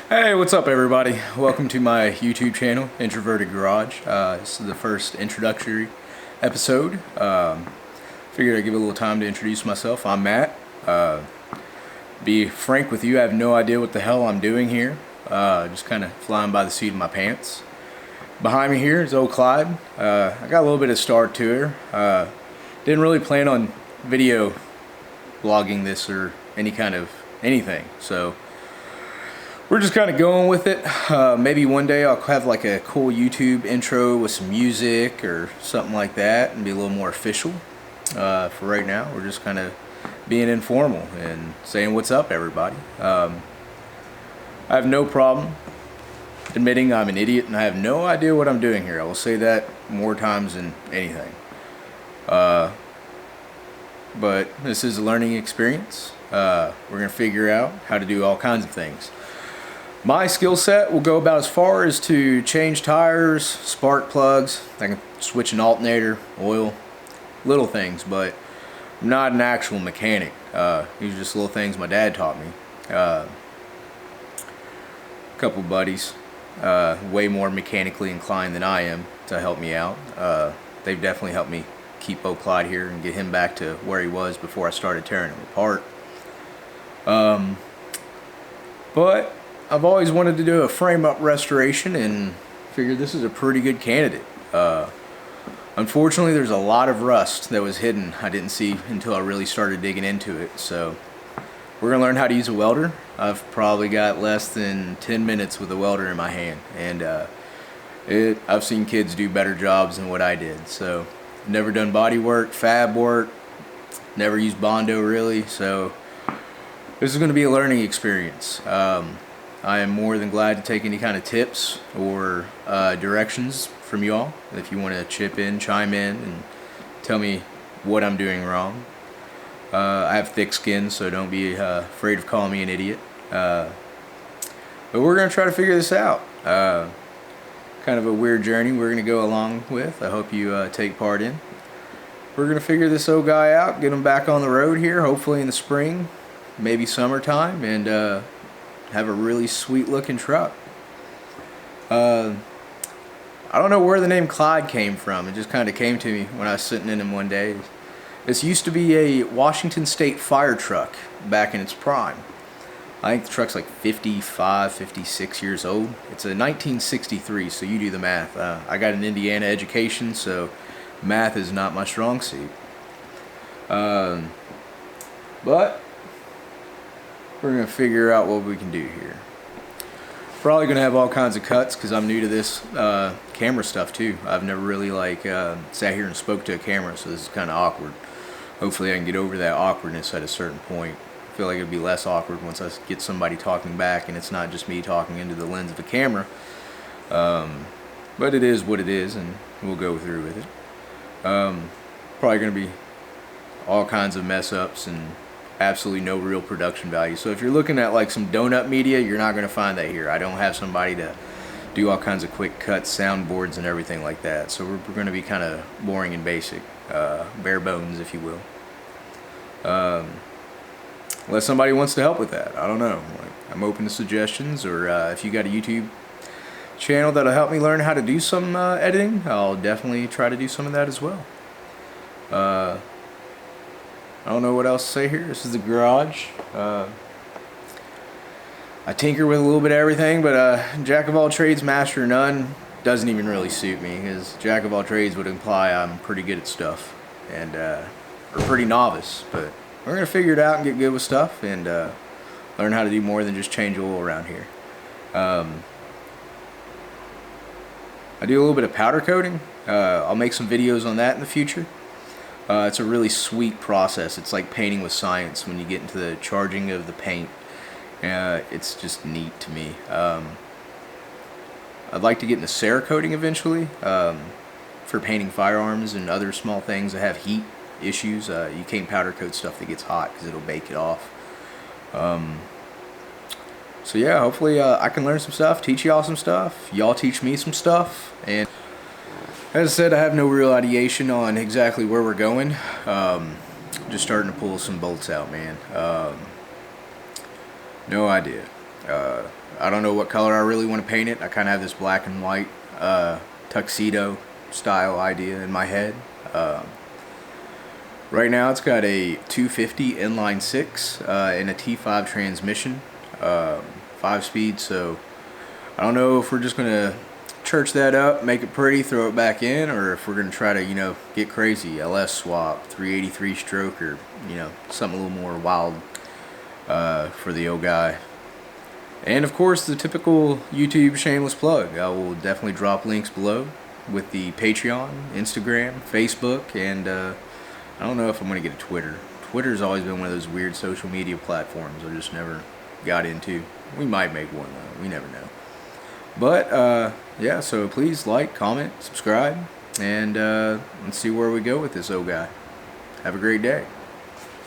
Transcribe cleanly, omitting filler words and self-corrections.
Hey, what's up everybody? Welcome to my YouTube channel, Introverted Garage. This is the first introductory episode. Figured I'd give a little time to introduce myself. I'm Matt. Be frank with you, I have no idea what the hell I'm doing here. Just kind of flying by the seat of my pants. Behind me here is old Clyde. I got a little bit of start to her. Didn't really plan on video vlogging this or any kind of anything, so we're just kind of going with it. Maybe one day I'll have like a cool YouTube intro with some music or something like that and be a little more official. For right now, we're just kind of being informal and saying what's up everybody. I have no problem admitting I'm an idiot and I have no idea what I'm doing here. I will say that more times than anything. But this is a learning experience. We're going to figure out how to do all kinds of things. My skill set will go about as far as to change tires, spark plugs, I can switch an alternator, oil, little things, but I'm not an actual mechanic. These are just little things my dad taught me. A couple buddies, way more mechanically inclined than I am, to help me out. They've definitely helped me keep Clyde here and get him back to where he was before I started tearing him apart. But I've always wanted to do a frame-up restoration and figured this is a pretty good candidate. Unfortunately, there's a lot of rust that was hidden I didn't see until I really started digging into it. So we're going to learn how to use a welder. I've probably got less than 10 minutes with a welder in my hand, and I've seen kids do better jobs than what I did. So never done body work, fab work, never used Bondo really, so this is going to be a learning experience. I am more than glad to take any kind of tips or directions from y'all. If you want to chip in, chime in, and tell me what I'm doing wrong. I have thick skin, so don't be afraid of calling me an idiot. But we're going to try to figure this out. Kind of a weird journey we're going to go along with. I hope you take part in. We're going to figure this old guy out, get him back on the road here, hopefully in the spring, maybe summertime, and have a really sweet looking truck. I don't know where the name Clyde came from. It just kind of came to me when I was sitting in him one day. This used to be a Washington State fire truck back in its prime. I think the truck's like 55, 56 years old. It's a 1963, so you do the math. I got an Indiana education, so math is not my strong suit. But we're going to figure out what we can do here. Probably going to have all kinds of cuts because I'm new to this camera stuff too. I've never really sat here and spoke to a camera, so this is kind of awkward. Hopefully I can get over that awkwardness at a certain point. I feel like it'll be less awkward once I get somebody talking back and it's not just me talking into the lens of a camera. But it is what it is, and we'll go through with it. Probably going to be all kinds of mess ups and absolutely no real production value. So if you're looking at like some donut media, you're not going to find that here. I don't have somebody to do all kinds of quick cuts, soundboards, and everything like that. So we're going to be kind of boring and basic, bare bones, if you will. Unless somebody wants to help with that, I don't know. I'm open to suggestions, or if you got a YouTube channel that'll help me learn how to do some editing, I'll definitely try to do some of that as well. I don't know what else to say here. This is the garage. I tinker with a little bit of everything, but jack of all trades, master of none doesn't even really suit me, because jack of all trades would imply I'm pretty good at stuff, and or pretty novice. But we're gonna figure it out and get good with stuff, and learn how to do more than just change oil around here. I do a little bit of powder coating. I'll make some videos on that in the future. It's a really sweet process. It's like painting with science when you get into the charging of the paint. It's just neat to me. I'd like to get into Cerakoting eventually, for painting firearms and other small things that have heat issues. You can't powder coat stuff that gets hot because it'll bake it off. So yeah, hopefully I can learn some stuff, teach y'all some stuff, y'all teach me some stuff, and as I said, I have no real ideation on exactly where we're going. Just starting to pull some bolts out, man. No idea. I don't know what color I really want to paint it. I kind of have this black and white tuxedo style idea in my head. Right now it's got a 250 inline 6 and a T5 transmission, 5-speed, so I don't know if we're just going to church that up, make it pretty, throw it back in, or if we're going to try to, get crazy, LS swap, 383 stroke, or, something a little more wild for the old guy. And of course, the typical YouTube shameless plug. I will definitely drop links below with the Patreon, Instagram, Facebook, and I don't know if I'm going to get a Twitter. Twitter's always been one of those weird social media platforms I just never got into. We might make one though, we never know. But yeah, so please like, comment, subscribe, and let's see where we go with this old guy. Have a great day.